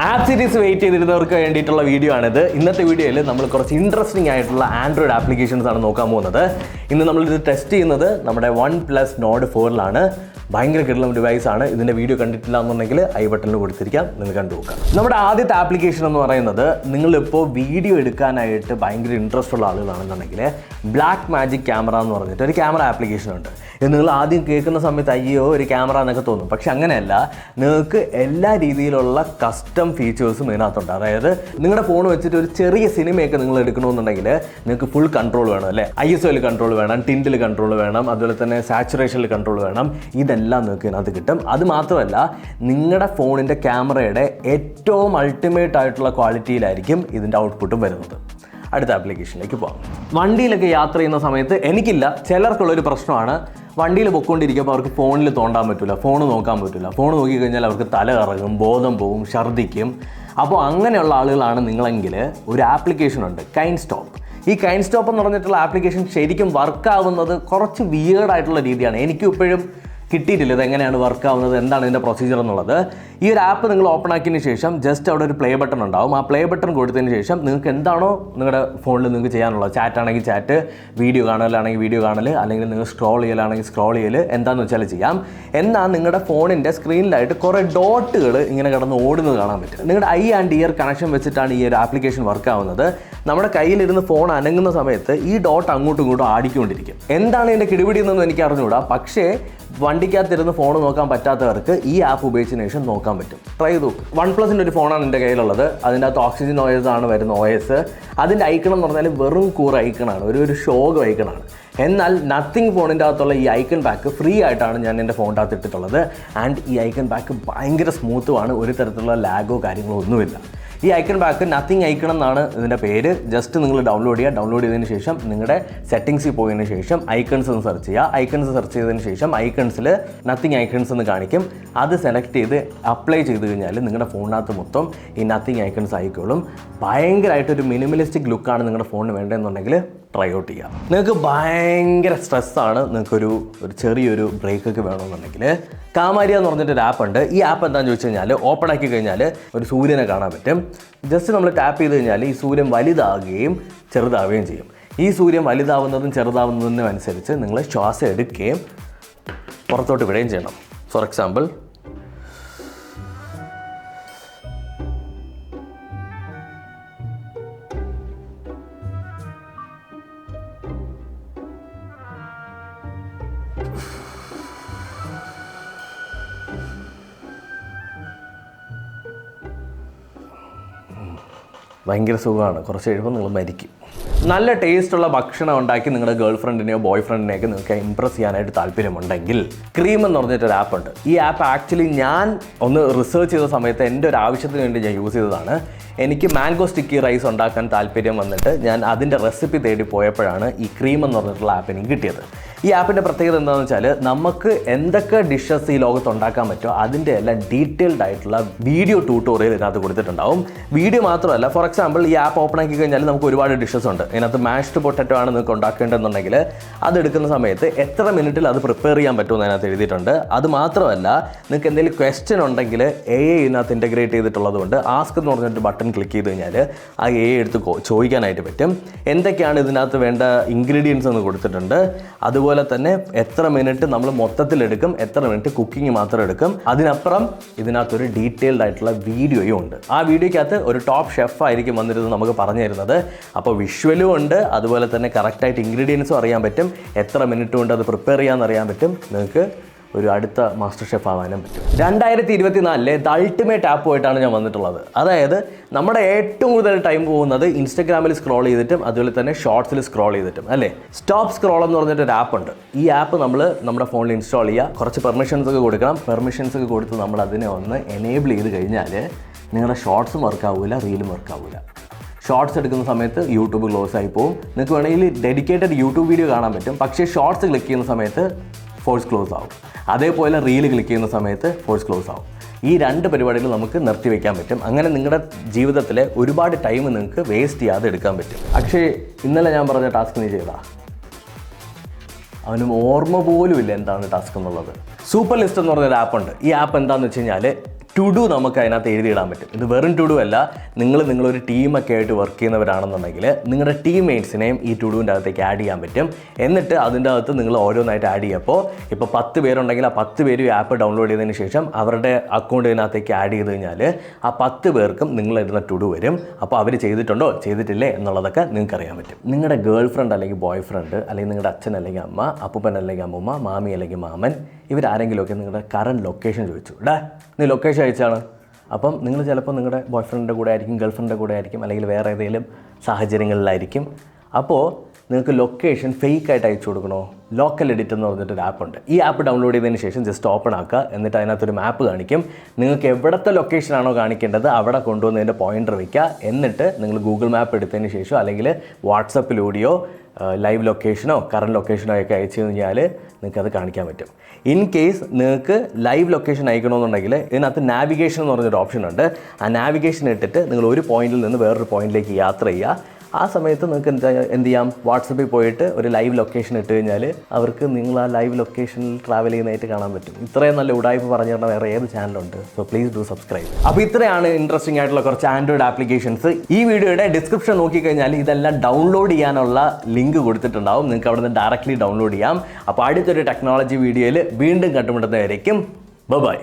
App series wait ചെയ്തിരുന്നവർക്ക് വേണ്ടിയിട്ടുള്ള video ആണിത്. ഇന്നത്തെ വീഡിയോയിൽ നമ്മൾ കുറച്ച് ഇൻട്രസ്റ്റിംഗ് ആയിട്ടുള്ള ആൻഡ്രോയിഡ് ആപ്ലിക്കേഷൻസ് ആണ് നോക്കാൻ പോകുന്നത്. ഇന്ന് നമ്മളിത് ടെസ്റ്റ് ചെയ്യുന്നത് നമ്മുടെ OnePlus Nord 4ലാണ്. ഭയങ്കര കിടലം ഡിവൈസ് ആണ്. ഇതിൻ്റെ വീഡിയോ കണ്ടിട്ടില്ല എന്നുണ്ടെങ്കിൽ ഐ ബട്ടണിൽ കൊടുത്തിരിക്കാം, നിങ്ങൾ കണ്ടു നോക്കാം. നമ്മുടെ ആദ്യത്തെ ആപ്ലിക്കേഷൻ എന്ന് പറയുന്നത്, നിങ്ങളിപ്പോൾ വീഡിയോ എടുക്കാനായിട്ട് ഭയങ്കര ഇൻട്രസ്റ്റ് ഉള്ള ആളുകളാണെന്നുണ്ടെങ്കിൽ ബ്ലാക്ക് മാജിക് ക്യാമറ എന്ന് പറഞ്ഞിട്ട് ഒരു ക്യാമറ ആപ്ലിക്കേഷൻ ഉണ്ട്. ഇത് നിങ്ങൾ ആദ്യം കേൾക്കുന്ന സമയത്ത് അയ്യോ ഒരു ക്യാമറ എന്നൊക്കെ തോന്നും. പക്ഷെ അങ്ങനെയല്ല, നിങ്ങൾക്ക് എല്ലാ രീതിയിലുള്ള കസ്റ്റം ഫീച്ചേഴ്സും ഇതിനകത്തുണ്ട്. അതായത് നിങ്ങളുടെ ഫോൺ വെച്ചിട്ട് ഒരു ചെറിയ സിനിമയൊക്കെ നിങ്ങൾ എടുക്കണമെന്നുണ്ടെങ്കിൽ നിങ്ങൾക്ക് ഫുൾ കൺട്രോൾ വേണം അല്ലേ. ISOയിൽ കൺട്രോൾ വേണം, ടിൻറ്റിൽ കൺട്രോൾ വേണം, അതുപോലെ തന്നെ സാച്ചുറേഷനിൽ കൺട്രോൾ വേണം. ഇതെല്ലാം നിങ്ങൾക്ക് ഇതിനകത്ത് കിട്ടും. അത് മാത്രമല്ല, നിങ്ങളുടെ ഫോണിൻ്റെ ക്യാമറയുടെ ഏറ്റവും അൾട്ടിമേറ്റ് ആയിട്ടുള്ള ക്വാളിറ്റിയിലായിരിക്കും ഇതിൻ്റെ ഔട്ട്പുട്ടും വരുന്നത്. അടുത്ത ആപ്ലിക്കേഷനിലേക്ക് പോകാം. വണ്ടിയിലൊക്കെ യാത്ര ചെയ്യുന്ന സമയത്ത് എനിക്കില്ല, ചിലർക്കുള്ളൊരു പ്രശ്നമാണ്. വണ്ടിയിൽ പൊയ്ക്കൊണ്ടിരിക്കുമ്പോൾ അവർക്ക് ഫോണിൽ തോണ്ടാൻ പറ്റില്ല, ഫോൺ നോക്കാൻ പറ്റില്ല. ഫോൺ നോക്കിക്കഴിഞ്ഞാൽ അവർക്ക് തല കറങ്ങും, ബോധം പോവും, ഛർദ്ദിക്കും. അപ്പോൾ അങ്ങനെയുള്ള ആളുകളാണ് നിങ്ങളെങ്കിൽ ഒരു ആപ്ലിക്കേഷൻ ഉണ്ട്, KineStop. ഈ KineStop എന്ന് പറഞ്ഞിട്ടുള്ള ആപ്ലിക്കേഷൻ ശരിക്കും വർക്കാവുന്നത് കുറച്ച് വിയേർഡായിട്ടുള്ള രീതിയാണ്. എനിക്കും ഇപ്പോഴും കിട്ടിയിട്ടില്ല ഇതെങ്ങനെയാണ് വർക്ക് ആവുന്നത്, എന്താണ് ഇതിൻ്റെ പ്രൊസീജിയർ എന്നുള്ളത്. ഈ ഒരു ആപ്പ് നിങ്ങൾ ഓപ്പൺ ആക്കിയതിന് ശേഷം ജസ്റ്റ് അവിടെ ഒരു പ്ലേ ബട്ടൺ ഉണ്ടാവും. ആ പ്ലേ ബട്ടൺ കൊടുത്തതിന് ശേഷം നിങ്ങൾക്ക് എന്താണോ നിങ്ങളുടെ ഫോണിൽ നിങ്ങൾക്ക് ചെയ്യാനുള്ളത്, ചാറ്റ് ആണെങ്കിൽ ചാറ്റ്, വീഡിയോ കാണലാണെങ്കിൽ വീഡിയോ കാണൽ, അല്ലെങ്കിൽ നിങ്ങൾ സ്ക്രോൾ ചെയ്യലാണെങ്കിൽ സ്ക്രോൾ ചെയ്യൽ, എന്താണെന്ന് വെച്ചാൽ ചെയ്യാം. എന്നാൽ നിങ്ങളുടെ ഫോണിൻ്റെ സ്ക്രീനിലായിട്ട് കുറേ ഡോട്ടുകൾ ഇങ്ങനെ കിടന്ന് ഓടുന്നത് കാണാൻ പറ്റും. നിങ്ങളുടെ ഐ ആൻഡ് ഇയർ കണക്ഷൻ വെച്ചിട്ടാണ് ഈ ഒരു ആപ്ലിക്കേഷൻ വർക്ക് ആവുന്നത്. നമ്മുടെ കയ്യിലിരുന്ന് ഫോൺ അനങ്ങുന്ന സമയത്ത് ഈ ഡോട്ട് അങ്ങോട്ടും ഇങ്ങോട്ടും ആടിക്കൊണ്ടിരിക്കും. എന്താണ് ഇതിൻ്റെ കിടിപിടി എന്നൊന്നും എനിക്ക് അറിഞ്ഞുകൂടാ. പക്ഷേ വണ്ടിക്കകത്തിരുന്ന് ഫോൺ നോക്കാൻ പറ്റാത്തവർക്ക് ഈ ആപ്പ് ഉപയോഗിച്ചതിന് ശേഷം നോക്കാൻ പറ്റും. ട്രൈ ചെയ്ത് നോക്ക്. OnePlusൻ്റെ ഒരു ഫോണാണ് എൻ്റെ കയ്യിലുള്ളത്. അതിൻ്റെ അകത്ത് Oxygen OS ആണ് വരുന്ന OS. അതിൻ്റെ ഐക്കൺ എന്ന് പറഞ്ഞാൽ വെറും കൂറ് ഐക്കണാണ്, ഒരു ഷോഗ് ഐക്കണാണ്. എന്നാൽ നത്തിങ് ഫോണിൻ്റെ അകത്തുള്ള ഈ ഐക്കൺ പാക്ക് ഫ്രീ ആയിട്ടാണ് ഞാൻ എൻ്റെ ഫോണിൻ്റെ അകത്ത് ഇട്ടിട്ടുള്ളത്. ആൻഡ് ഈ ഐക്കൺ പാക്ക് ഭയങ്കര സ്മൂത്തുമാണ്, ഒരു തരത്തിലുള്ള ലാഗോ കാര്യങ്ങളോ ഒന്നുമില്ല. ഈ ഐക്കൺ പാക്ക് നത്തിങ് ഐക്കൺ എന്നാണ് ഇതിൻ്റെ പേര്. ജസ്റ്റ് നിങ്ങൾ ഡൗൺലോഡ് ചെയ്യുക. ഡൗൺലോഡ് ചെയ്തതിന് ശേഷം നിങ്ങളുടെ സെറ്റിങ്സിൽ പോയതിന് ശേഷം ഐക്കൺസ് എന്ന് സെർച്ച് ചെയ്യുക. ഐക്കൺസ് സെർച്ച് ചെയ്തതിന് ശേഷം ഐക്കൺസിൽ നത്തിങ് ഐക്കൺസ് എന്ന് കാണിക്കും. അത് സെലക്ട് ചെയ്ത് അപ്ലൈ ചെയ്ത് കഴിഞ്ഞാൽ നിങ്ങളുടെ ഫോണിനകത്ത് മൊത്തം ഈ നത്തിങ് ഐക്കൺസ് ആയിക്കോളും. ഭയങ്കരമായിട്ടൊരു മിനിമലിസ്റ്റിക് ലുക്കാണ് നിങ്ങളുടെ ഫോണിന് വേണ്ടതെന്നുണ്ടെങ്കിൽ ട്രൈ ഔട്ട് ചെയ്യാം. നിങ്ങൾക്ക് ഭയങ്കര സ്ട്രെസ്സാണ്, നിങ്ങൾക്കൊരു ചെറിയൊരു ബ്രേക്കൊക്കെ വേണമെന്നുണ്ടെങ്കിൽ കാമാരിയ എന്ന് പറഞ്ഞിട്ടൊരു ആപ്പ് ഉണ്ട്. ഈ ആപ്പ് എന്താണെന്ന് ചോദിച്ചു കഴിഞ്ഞാൽ, ഓപ്പൺ ആക്കി കഴിഞ്ഞാൽ ഒരു സൂര്യനെ കാണാൻ പറ്റും. ജസ്റ്റ് നമ്മൾ ടാപ്പ് ചെയ്ത് കഴിഞ്ഞാൽ ഈ സൂര്യൻ വലുതാവുകയും ചെറുതാവുകയും ചെയ്യും. ഈ സൂര്യൻ വലുതാവുന്നതും ചെറുതാവുന്നതിനും അനുസരിച്ച് നിങ്ങൾ ശ്വാസം എടുക്കുകയും പുറത്തോട്ട് വിടുകയും ചെയ്യണം. ഫോർ എക്സാമ്പിൾ, ഭയങ്കര സുഖമാണ്. കുറച്ച് കഴിയുമ്പോൾ നിങ്ങൾ മരിക്കും. നല്ല ടേസ്റ്റുള്ള ഭക്ഷണം ഉണ്ടാക്കി നിങ്ങളുടെ ഗേൾ ഫ്രണ്ടിനെയോ ബോയ് ഫ്രണ്ടിനെയൊക്കെ നിങ്ങൾക്ക് ഇമ്പ്രസ് ചെയ്യാനായിട്ട് താല്പര്യമുണ്ടെങ്കിൽ ക്രീം എന്ന് പറഞ്ഞിട്ടൊരു ആപ്പ് ഉണ്ട്. ഈ ആപ്പ് ആക്ച്വലി ഞാൻ ഒന്ന് റിസർച്ച് ചെയ്ത സമയത്ത് എൻ്റെ ഒരു ആവശ്യത്തിന് വേണ്ടി ഞാൻ യൂസ് ചെയ്തതാണ്. എനിക്ക് മാംഗോ സ്റ്റിക്കി റൈസ് ഉണ്ടാക്കാൻ താല്പര്യം വന്നിട്ട് ഞാൻ അതിൻ്റെ റെസിപ്പി തേടി പോയപ്പോഴാണ് ഈ ക്രീം എന്ന് പറഞ്ഞിട്ടുള്ള ആപ്പ് എനിക്ക് കിട്ടിയത്. ഈ ആപ്പിൻ്റെ പ്രത്യേകത എന്താണെന്ന് വെച്ചാൽ, നമുക്ക് എന്തൊക്കെ ഡിഷസ് ഈ ലോകത്ത് ഉണ്ടാക്കാൻ പറ്റുമോ അതിൻ്റെ എല്ലാം ഡീറ്റെയിൽഡ് ആയിട്ടുള്ള വീഡിയോ ട്യൂട്ടോറിയൽ ഇതിനകത്ത് കൊടുത്തിട്ടുണ്ടാവും. വീഡിയോ മാത്രമല്ല, ഫോർ എക്സാമ്പിൾ ഈ ആപ്പ് ഓപ്പൺ ആക്കി കഴിഞ്ഞാൽ നമുക്ക് ഒരുപാട് ഡിഷസ് ഉണ്ട്. ഇതിനകത്ത് മാഷ്ഡ് പൊട്ടറ്റോ ആണ് നിങ്ങൾക്ക് ഉണ്ടാക്കേണ്ടതെന്നുണ്ടെങ്കിൽ അതെടുക്കുന്ന സമയത്ത് എത്ര മിനിറ്റിൽ അത് പ്രിപ്പയർ ചെയ്യാൻ പറ്റുമെന്ന് അതിനകത്ത് എഴുതിയിട്ടുണ്ട്. അത് മാത്രമല്ല, നിങ്ങൾക്ക് എന്തെങ്കിലും ക്വസ്റ്റ്യൻ ഉണ്ടെങ്കിൽ AI ഇതിനകത്ത് ഇൻ്റഗ്രേറ്റ് ചെയ്തിട്ടുള്ളത് കൊണ്ട് ആസ്ക് എന്ന് പറഞ്ഞിട്ട് ബട്ടൺ ക്ലിക്ക് ചെയ്ത് കഴിഞ്ഞാൽ ആ AI എടുത്ത് ചോദിക്കാനായിട്ട് പറ്റും. എന്തൊക്കെയാണ് ഇതിനകത്ത് വേണ്ട ഇൻഗ്രീഡിയൻസ് എന്ന് കൊടുത്തിട്ടുണ്ട്. അതുപോലെ തന്നെ എത്ര മിനിറ്റ് നമ്മൾ മൊത്തത്തിലെടുക്കും, എത്ര മിനിറ്റ് കുക്കിംഗ് മാത്രം എടുക്കും. അതിനപ്പുറം ഇതിനകത്തൊരു ഡീറ്റെയിൽഡ് ആയിട്ടുള്ള വീഡിയോയും ഉണ്ട്. ആ വീഡിയോയ്ക്കകത്ത് ഒരു ടോപ്പ് ഷെഫ് ആയിരിക്കും വന്നിരുന്നത് നമുക്ക് പറഞ്ഞു തരുന്നത്. അപ്പോൾ വിഷ്വലും ഉണ്ട്, അതുപോലെ തന്നെ കറക്റ്റായിട്ട് ഇൻഗ്രീഡിയൻസും അറിയാൻ പറ്റും, എത്ര മിനിറ്റ് കൊണ്ട് അത് പ്രിപ്പയർ ചെയ്യാമെന്ന് അറിയാൻ പറ്റും. നിങ്ങൾക്ക് ഒരു അടുത്ത മാസ്റ്റർ ഷെഫ് ആവാനും പറ്റും. 2024 ദ അൾട്ടിമേറ്റ് ആപ്പുമായിട്ടാണ് ഞാൻ വന്നിട്ടുള്ളത്. അതായത് നമ്മുടെ ഏറ്റവും കൂടുതൽ ടൈം പോകുന്നത് ഇൻസ്റ്റഗ്രാമിൽ സ്ക്രോൾ ചെയ്തിട്ടും അതുപോലെ തന്നെ ഷോർട്സിൽ സ്ക്രോൾ ചെയ്തിട്ടും അല്ലേ. സ്റ്റോപ്പ് സ്ക്രോൾ എന്ന് പറഞ്ഞിട്ടൊരു ആപ്പ് ഉണ്ട്. ഈ ആപ്പ് നമ്മൾ നമ്മുടെ ഫോണിൽ ഇൻസ്റ്റാൾ ചെയ്യുക, കുറച്ച് പെർമിഷൻസ് ഒക്കെ കൊടുക്കണം. പെർമിഷൻസ് ഒക്കെ കൊടുത്ത് നമ്മൾ അതിനെ ഒന്ന് എനേബിൾ ചെയ്ത് കഴിഞ്ഞാൽ നിങ്ങളുടെ ഷോർട്സും വർക്കാവില്ല, റീലും വർക്കാവില്ല. ഷോർട്സ് എടുക്കുന്ന സമയത്ത് യൂട്യൂബ് ക്ലോസ് ആയി പോകും. നിങ്ങൾക്ക് വേണമെങ്കിൽ ഡെഡിക്കേറ്റഡ് യൂട്യൂബ് വീഡിയോ കാണാൻ പറ്റും. പക്ഷേ ഷോർട്സ് ക്ലിക്ക് ചെയ്യുന്ന സമയത്ത് ഫോഴ്സ് ക്ലോസ് ആവും. അതേപോലെ റീൽ ക്ലിക്ക് ചെയ്യുന്ന സമയത്ത് ഫോഴ്സ് ക്ലോസ് ആവും. ഈ രണ്ട് പരിപാടികൾ നമുക്ക് നിർത്തിവെക്കാൻ പറ്റും. അങ്ങനെ നിങ്ങളുടെ ജീവിതത്തിലെ ഒരുപാട് ടൈം നിങ്ങൾക്ക് വേസ്റ്റ് ചെയ്യാതെ എടുക്കാൻ പറ്റും. പക്ഷേ ഇന്നലെ ഞാൻ പറഞ്ഞ ടാസ്ക് നീ ചെയ്താ? അവനും ഓർമ്മ പോലും ഇല്ല എന്താണ് ടാസ്ക് എന്നുള്ളത്. സൂപ്പർ ലിസ്റ്റ് എന്ന് പറഞ്ഞൊരു ആപ്പുണ്ട്. ഈ ആപ്പ് എന്താണെന്ന് വെച്ച് കഴിഞ്ഞാൽ ടു ഡു നമുക്ക് അതിനകത്ത് എഴുതിയിടാൻ പറ്റും. ഇത് വെറും ടു ഡു അല്ല, നിങ്ങളൊരു ടീമൊക്കെ ആയിട്ട് വർക്ക് ചെയ്യുന്നവരാണെന്നുണ്ടെങ്കിൽ നിങ്ങളുടെ ടീംമേറ്റ്സിനെയും ഈ ടു ഡുവിൻ്റെ അകത്തേക്ക് ആഡ് ചെയ്യാൻ പറ്റും. എന്നിട്ട് അതിൻ്റെ അകത്ത് നിങ്ങൾ ഓരോന്നായിട്ട് ആഡ് ചെയ്യുമ്പോൾ ഇപ്പോൾ 10 പേരുണ്ടെങ്കിൽ ആ 10 പേരും ഈ ആപ്പ് ഡൗൺലോഡ് ചെയ്തതിന് ശേഷം അവരുടെ അക്കൗണ്ടിനകത്തേക്ക് ആഡ് ചെയ്ത് കഴിഞ്ഞാൽ ആ 10 പേർക്കും നിങ്ങളിടുന്ന ടു ഡു വരും. അപ്പോൾ അവർ ചെയ്തിട്ടുണ്ടോ ചെയ്തിട്ടില്ലേ എന്നുള്ളതൊക്കെ നിങ്ങൾക്ക് അറിയാൻ പറ്റും. നിങ്ങളുടെ ഗേൾ ഫ്രണ്ട് അല്ലെങ്കിൽ ബോയ് ഫ്രണ്ട് അല്ലെങ്കിൽ നിങ്ങളുടെ അച്ഛൻ അല്ലെങ്കിൽ അമ്മ, അപ്പൂപ്പൻ അല്ലെങ്കിൽ അമ്മൂമ്മ, മാമി അല്ലെങ്കിൽ മാമൻ, ഇവരാരെങ്കിലുമൊക്കെ നിങ്ങളുടെ കറണ്ട് ലൊക്കേഷൻ ചോദിച്ചു, നീ ലൊക്കേഷൻ അയച്ചാണ്. അപ്പം നിങ്ങൾ ചിലപ്പോൾ നിങ്ങളുടെ ബോയ് ഫ്രണ്ടിൻ്റെ കൂടെ ആയിരിക്കും, ഗേൾ ഫ്രണ്ടിൻ്റെ കൂടെ ആയിരിക്കും, അല്ലെങ്കിൽ വേറെ ഏതെങ്കിലും സാഹചര്യങ്ങളിലായിരിക്കും. അപ്പോൾ നിങ്ങൾക്ക് ലൊക്കേഷൻ ഫേക്കായിട്ട് അയച്ചു കൊടുക്കണോ? ലോക്കൽ എഡിറ്റ് എന്ന് പറഞ്ഞിട്ടൊരു ആപ്പുണ്ട്. ഈ ആപ്പ് ഡൗൺലോഡ് ചെയ്തതിന് ശേഷം ജസ്റ്റ് ഓപ്പൺ ആക്കുക. എന്നിട്ട് അതിനകത്തൊരു മാപ്പ് കാണിക്കും. നിങ്ങൾക്ക് എവിടത്തെ ലൊക്കേഷനാണോ കാണിക്കേണ്ടത് അവിടെ കൊണ്ടുവന്നതിൻ്റെ പോയിൻ്റർ വയ്ക്കുക. എന്നിട്ട് നിങ്ങൾ ഗൂഗിൾ മാപ്പ് എടുത്തതിന് ശേഷം അല്ലെങ്കിൽ വാട്സപ്പിലൂടെയോ ലൈവ് ലൊക്കേഷനോ കറണ്ട് ലൊക്കേഷനോ ഒക്കെ അയച്ചു കഴിഞ്ഞാൽ നിങ്ങൾക്കത് കാണിക്കാൻ പറ്റും. ഇൻ കേസ് നിങ്ങൾക്ക് ലൈവ് ലൊക്കേഷൻ അയക്കണമെന്നുണ്ടെങ്കിൽ ഇതിനകത്ത് നാവിഗേഷൻ എന്ന് പറഞ്ഞൊരു ഓപ്ഷൻ ഉണ്ട്. ആ നാവിഗേഷൻ ഇട്ടിട്ട് നിങ്ങൾ ഒരു പോയിന്റിൽ നിന്ന് വേറൊരു പോയിന്റിലേക്ക് യാത്ര ചെയ്യുക. ആ സമയത്ത് നിങ്ങൾക്ക് എന്ത് ചെയ്യാം, വാട്സപ്പിൽ പോയിട്ട് ഒരു ലൈവ് ലൊക്കേഷൻ ഇട്ട് കഴിഞ്ഞാൽ അവർക്ക് നിങ്ങൾ ആ ലൈവ് ലൊക്കേഷനിൽ ട്രാവൽ ചെയ്യുന്നതായിട്ട് കാണാൻ പറ്റും. ഇത്രയും നല്ല ഉടായ്പ പറഞ്ഞു തരുന്ന വേറെ ഏത് ചാനലുണ്ട്? So please do subscribe. അപ്പോൾ ഇത്രയാണ് ഇൻട്രസ്റ്റിംഗ് ആയിട്ടുള്ള കുറച്ച് ആൻഡ്രോയിഡ് ആപ്ലിക്കേഷൻസ്. ഈ വീഡിയോയുടെ ഡിസ്ക്രിപ്ഷൻ നോക്കിക്കഴിഞ്ഞാൽ ഇതെല്ലാം ഡൗൺലോഡ് ചെയ്യാനുള്ള ലിങ്ക് കൊടുത്തിട്ടുണ്ടാവും. നിങ്ങൾക്ക് അവിടെ നിന്ന് ഡയറക്റ്റ്ലി ഡൗൺലോഡ് ചെയ്യാം. അപ്പോൾ അടുത്തൊരു ടെക്നോളജി വീഡിയോയിൽ വീണ്ടും കണ്ടുമുട്ടുന്നതായിരിക്കും. ബൈ.